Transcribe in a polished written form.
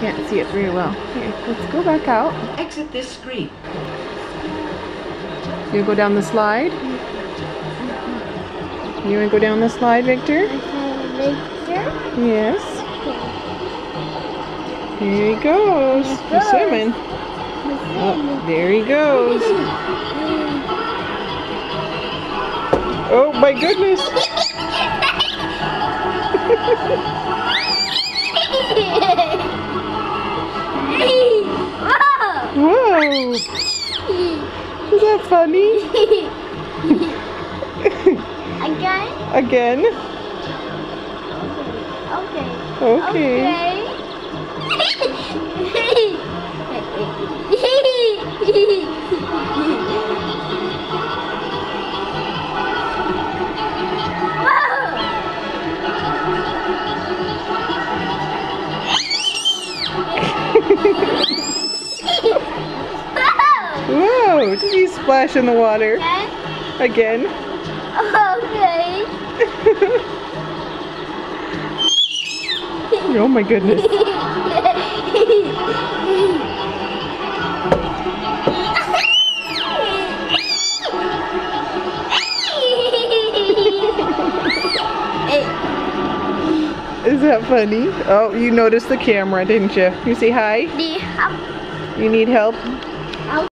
can't see it very well. Here, let's go back out. Exit this street. You go down the slide? You want to go down the slide, Victor? Victor? Yes. Here he goes. He's swimming. Oh, there he goes. Oh my goodness. Whoa. Is that funny? Again? Again? Okay. Okay. Whoa! Did you splash in the water? Again? Okay. Oh my goodness. Is that funny? Oh, you noticed the camera, didn't you? You say hi? You need help?